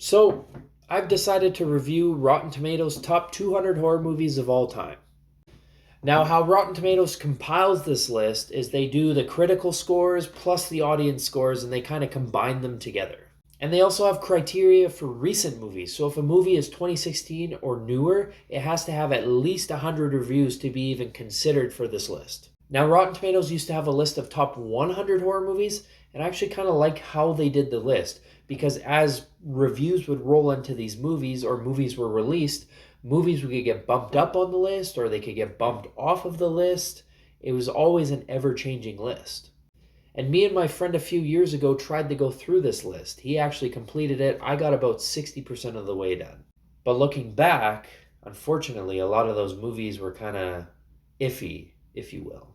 So, I've decided to review Rotten Tomatoes' top 200 horror movies of all time. Now, how Rotten Tomatoes compiles this list is they do the critical scores plus the audience scores and they kind of combine them together. And they also have criteria for recent movies. So if a movie is 2016 or newer, it has to have at least 100 reviews to be even considered for this list. Now, Rotten Tomatoes used to have a list of top 100 horror movies, and I actually kind of like how they did the list, because as reviews would roll into these movies or movies were released, movies would get bumped up on the list or they could get bumped off of the list. It was always an ever-changing list. And me and my friend a few years ago tried to go through this list. He actually completed it. I got about 60% of the way done. But looking back, unfortunately, a lot of those movies were kind of iffy, if you will.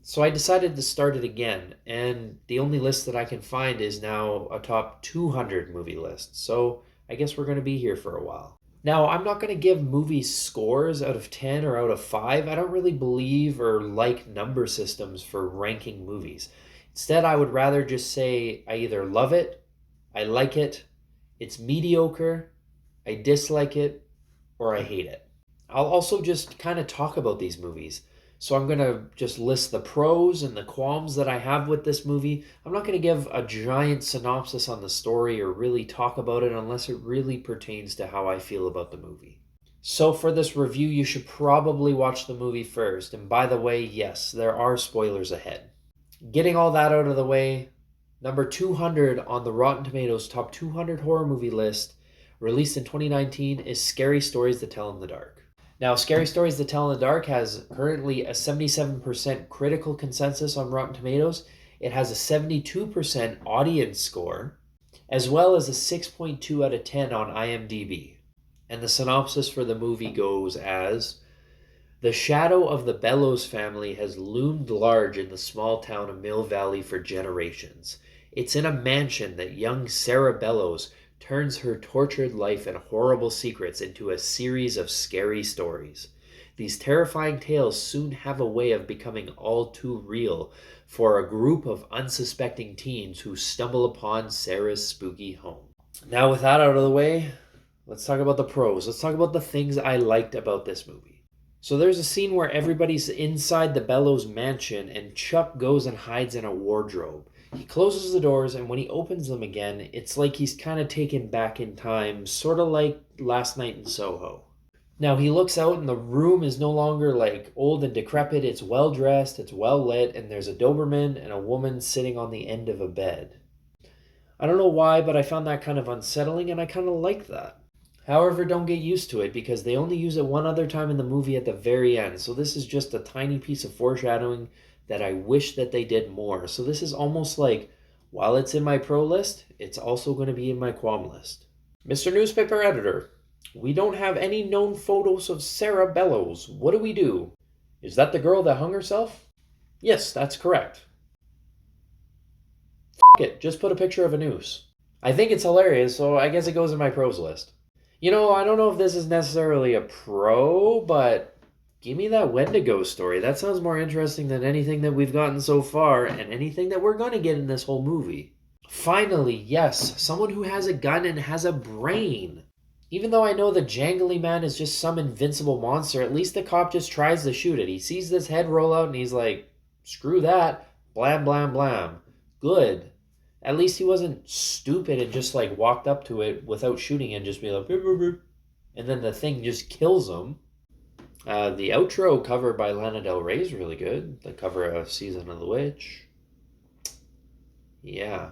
So I decided to start it again, and the only list that I can find is now a top 200 movie list. So I guess we're going to be here for a while. Now, I'm not going to give movies scores out of 10 or out of 5. I don't really believe or like number systems for ranking movies. Instead, I would rather just say I either love it, I like it, it's mediocre, I dislike it, or I hate it. I'll also just kind of talk about these movies. So I'm going to just list the pros and the qualms that I have with this movie. I'm not going to give a giant synopsis on the story or really talk about it unless it really pertains to how I feel about the movie. So for this review, you should probably watch the movie first. And by the way, yes, there are spoilers ahead. Getting all that out of the way, number 200 on the Rotten Tomatoes top 200 horror movie list, released in 2019, is Scary Stories to Tell in the Dark. Now, Scary Stories to Tell in the Dark has currently a 77% critical consensus on Rotten Tomatoes. It has a 72% audience score, as well as a 6.2 out of 10 on IMDb. And the synopsis for the movie goes as, the shadow of the Bellows family has loomed large in the small town of Mill Valley for generations. It's in a mansion that young Sarah Bellows turns her tortured life and horrible secrets into a series of scary stories. These terrifying tales soon have a way of becoming all too real for a group of unsuspecting teens who stumble upon Sarah's spooky home. Now, with that out of the way, let's talk about the pros. Let's talk about the things I liked about this movie. So there's a scene where everybody's inside the Bellows mansion and Chuck goes and hides in a wardrobe. He closes the doors, and when he opens them again, it's like he's kind of taken back in time, sort of like Last Night in Soho. Now, he looks out, and the room is no longer like old and decrepit. It's well dressed, it's well lit, and there's a Doberman and a woman sitting on the end of a bed. I don't know why, but I found that kind of unsettling, and I kind of like that. However, don't get used to it, because they only use it one other time in the movie at the very end, so this is just a tiny piece of foreshadowing that I wish that they did more. So this is almost like, while it's in my pro list, it's also going to be in my qualm list. Mr. Newspaper Editor, we don't have any known photos of Sarah Bellows. What do we do? Is that the girl that hung herself? Yes, that's correct. F it, just put a picture of a noose. I think it's hilarious, so I guess it goes in my pros list. You know, I don't know if this is necessarily a pro, but give me that Wendigo story. That sounds more interesting than anything that we've gotten so far and anything that we're going to get in this whole movie. Finally, yes, someone who has a gun and has a brain. Even though I know the jangly man is just some invincible monster, at least the cop just tries to shoot it. He sees this head roll out and he's like, screw that, blam, blam, blam. Good. At least he wasn't stupid and just like walked up to it without shooting and just be like, boop, boop, boop. And then the thing just kills him. The outro cover by Lana Del Rey is really good. The cover of Season of the Witch. Yeah,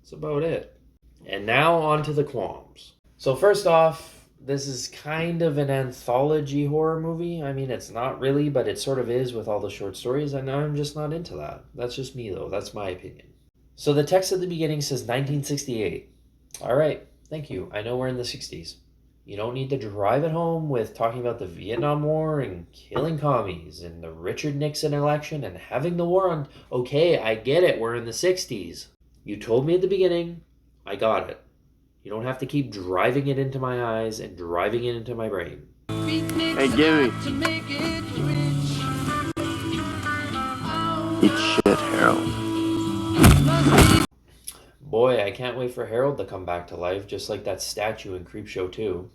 that's about it. And now on to the qualms. So first off, this is kind of an anthology horror movie. I mean, it's not really, but it sort of is with all the short stories, and I'm just not into that. That's just me, though. That's my opinion. So the text at the beginning says 1968. All right, thank you. I know we're in the 60s. You don't need to drive it home with talking about the Vietnam War and killing commies and the Richard Nixon election and having the war on. Okay, I get it. We're in the 60s. You told me at the beginning. I got it. You don't have to keep driving it into my eyes and driving it into my brain. Hey, Gary. Eat shit, Harold. Boy, I can't wait for Harold to come back to life, just like that statue in Creepshow 2.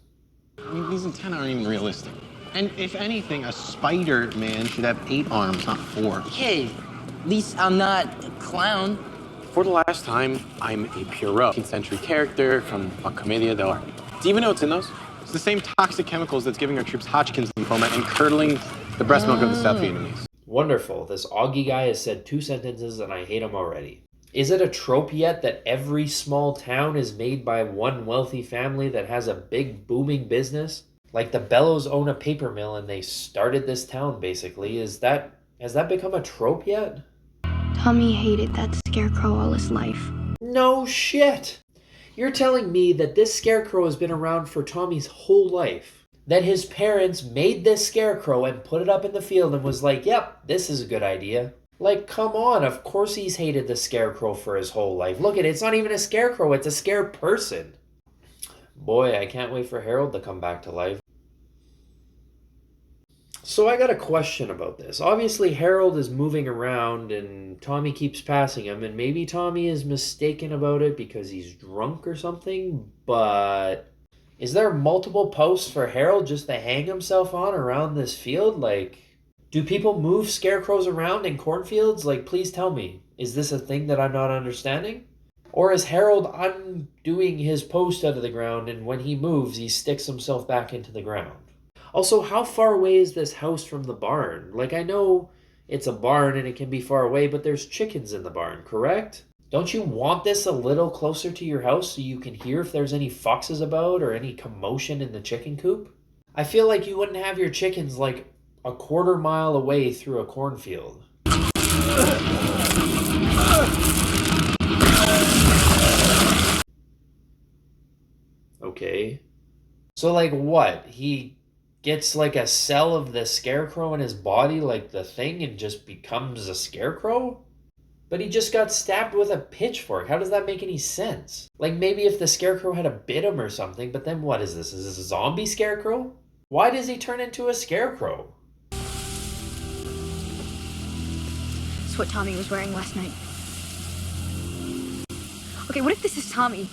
I mean, these antennae aren't even realistic. And if anything, a Spider-Man should have 8 arms, not 4. Hey, at least I'm not a clown. For the last time, I'm a Pierrot, 18th century character from a Commedia dell'arte. Do you even know what's in those? It's the same toxic chemicals that's giving our troops Hodgkin's lymphoma and curdling the breast milk of the South Vietnamese. Wonderful. This Augie guy has said 2 sentences and I hate him already. Is it a trope yet that every small town is made by one wealthy family that has a big booming business? Like the Bellows own a paper mill and they started this town, basically. Has that become a trope yet? Tommy hated that scarecrow all his life. No shit! You're telling me that this scarecrow has been around for Tommy's whole life? That his parents made this scarecrow and put it up in the field and was like, yep, this is a good idea. Like, come on, of course he's hated the scarecrow for his whole life. Look, it's not even a scarecrow, it's a scare person. Boy, I can't wait for Harold to come back to life. So I got a question about this. Obviously, Harold is moving around and Tommy keeps passing him, and maybe Tommy is mistaken about it because he's drunk or something, but is there multiple posts for Harold just to hang himself on around this field? Like, do people move scarecrows around in cornfields? Like, please tell me, is this a thing that I'm not understanding? Or is Harold undoing his post out of the ground and when he moves, he sticks himself back into the ground? Also, how far away is this house from the barn? Like, I know it's a barn and it can be far away, but there's chickens in the barn, correct? Don't you want this a little closer to your house so you can hear if there's any foxes about or any commotion in the chicken coop? I feel like you wouldn't have your chickens like a quarter mile away through a cornfield. Okay. So like what? He gets like a cell of the scarecrow in his body, like the thing, and just becomes a scarecrow? But he just got stabbed with a pitchfork. How does that make any sense? Like maybe if the scarecrow had a bit him or something, but then what is this? Is this a zombie scarecrow? Why does he turn into a scarecrow? It's what Tommy was wearing last night. Okay, what if this is Tommy?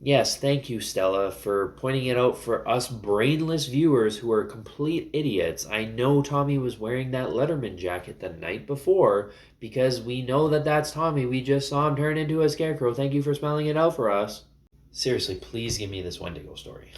Yes, thank you, Stella, for pointing it out for us brainless viewers who are complete idiots. I know Tommy was wearing that Letterman jacket the night before because we know that that's Tommy. We just saw him turn into a scarecrow. Thank you for spelling it out for us. Seriously, please give me this Wendigo story.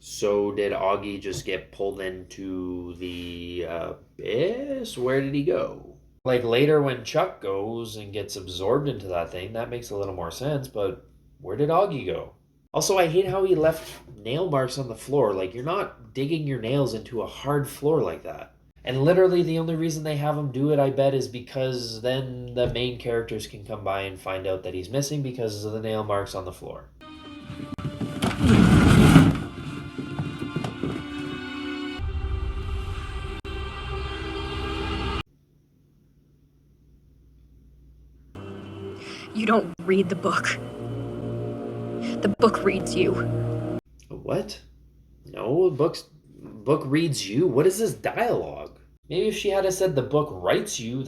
So did Augie just get pulled into the abyss? Where did he go? Like later when Chuck goes and gets absorbed into that thing, that makes a little more sense, but where did Augie go? Also, I hate how he left nail marks on the floor. Like, you're not digging your nails into a hard floor like that. And literally the only reason they have him do it, I bet, is because then the main characters can come by and find out that he's missing because of the nail marks on the floor. You don't read the book. The book reads you. What? No, the book reads you? What is this dialogue? Maybe if she had said the book writes you,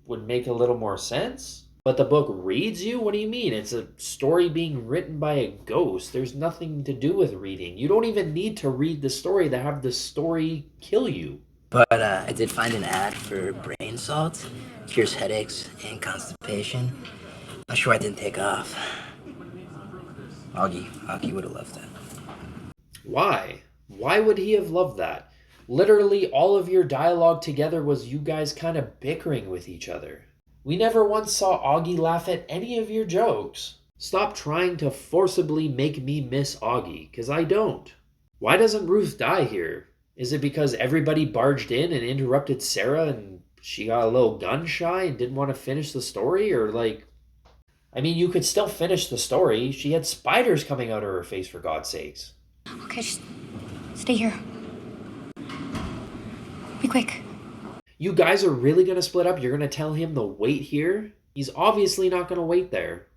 would make a little more sense. But the book reads you? What do you mean? It's a story being written by a ghost. There's nothing to do with reading. You don't even need to read the story to have the story kill you. But I did find an ad for brain salt. Cures headaches and constipation. Not sure I didn't take off. Augie would have loved that. Why? Why would he have loved that? Literally all of your dialogue together was you guys kind of bickering with each other. We never once saw Augie laugh at any of your jokes. Stop trying to forcibly make me miss Augie, because I don't. Why doesn't Ruth die here? Is it because everybody barged in and interrupted Sarah and she got a little gun shy and didn't want to finish the story? Or like, I mean, you could still finish the story. She had spiders coming out of her face, for God's sakes. Okay, just stay here. Be quick. You guys are really going to split up? You're going to tell him to wait here? He's obviously not going to wait there.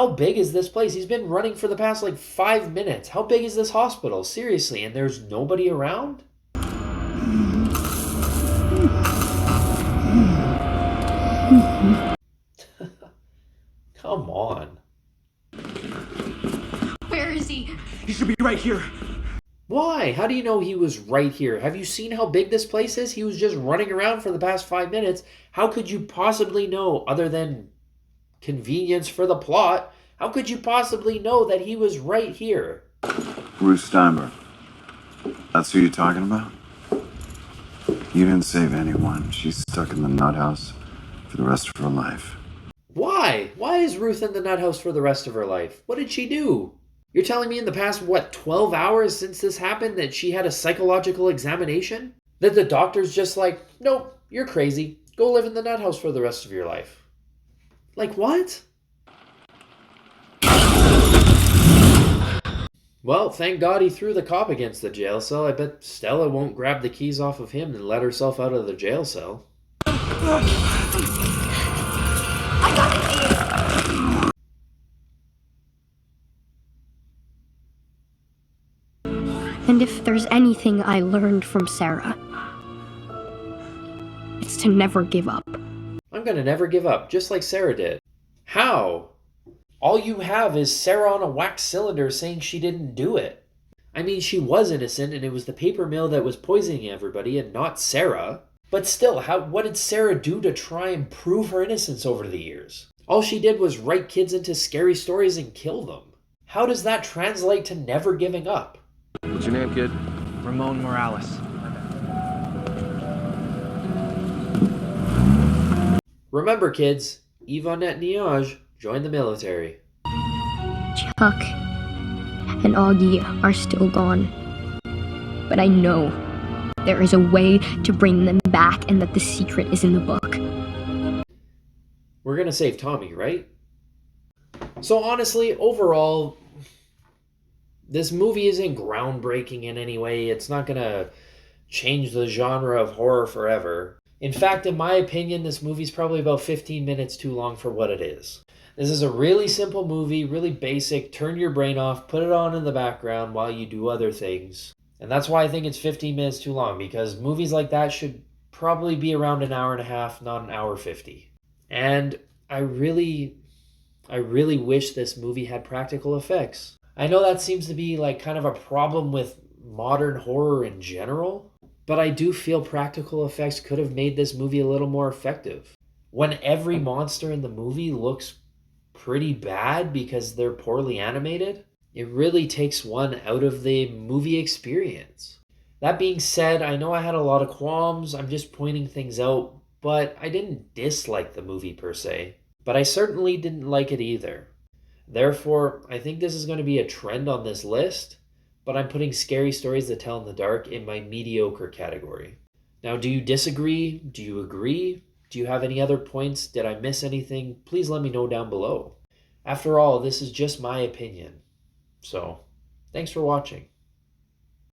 how big is this place? He's been running for the past like 5 minutes. How big is this hospital? Seriously, and there's nobody around? Come on. Where is he? He should be right here. Why? How do you know he was right here? Have you seen how big this place is? He was just running around for the past 5 minutes. How could you possibly know, other than convenience for the plot, how could you possibly know that he was right here? Ruth Steinberg. That's who you're talking about? You didn't save anyone. She's stuck in the nut house for the rest of her life. Why? Why is Ruth in the nut house for the rest of her life? What did she do? You're telling me in the past, 12 hours since this happened that she had a psychological examination? That the doctor's just like, nope, you're crazy. Go live in the nut house for the rest of your life. Like what? Well, thank God he threw the cop against the jail cell. I bet Stella won't grab the keys off of him and let herself out of the jail cell. And if there's anything I learned from Sarah, it's to never give up. I'm gonna never give up, just like Sarah did. How? All you have is Sarah on a wax cylinder saying she didn't do it. I mean, she was innocent and it was the paper mill that was poisoning everybody and not Sarah. But still, what did Sarah do to try and prove her innocence over the years? All she did was write kids into scary stories and kill them. How does that translate to never giving up? What's your name, kid? Ramon Morales. Remember, kids, Yvonne Niage joined the military. Chuck and Augie are still gone. But I know there is a way to bring them back and that the secret is in the book. We're gonna save Tommy, right? So honestly, overall, this movie isn't groundbreaking in any way. It's not gonna change the genre of horror forever. In fact, in my opinion, this movie's probably about 15 minutes too long for what it is. This is a really simple movie, really basic. Turn your brain off, put it on in the background while you do other things. And that's why I think it's 15 minutes too long, because movies like that should probably be around an hour and a half, not an hour 50. And I really wish this movie had practical effects. I know that seems to be like kind of a problem with modern horror in general, but I do feel practical effects could have made this movie a little more effective. When every monster in the movie looks pretty bad because they're poorly animated, it really takes one out of the movie experience. That being said, I know I had a lot of qualms. I'm just pointing things out, but I didn't dislike the movie per se. But I certainly didn't like it either. Therefore, I think this is going to be a trend on this list, but I'm putting Scary Stories to Tell in the Dark in my mediocre category. Now, do you disagree? Do you agree? Do you have any other points? Did I miss anything? Please let me know down below. After all, this is just my opinion. So, thanks for watching.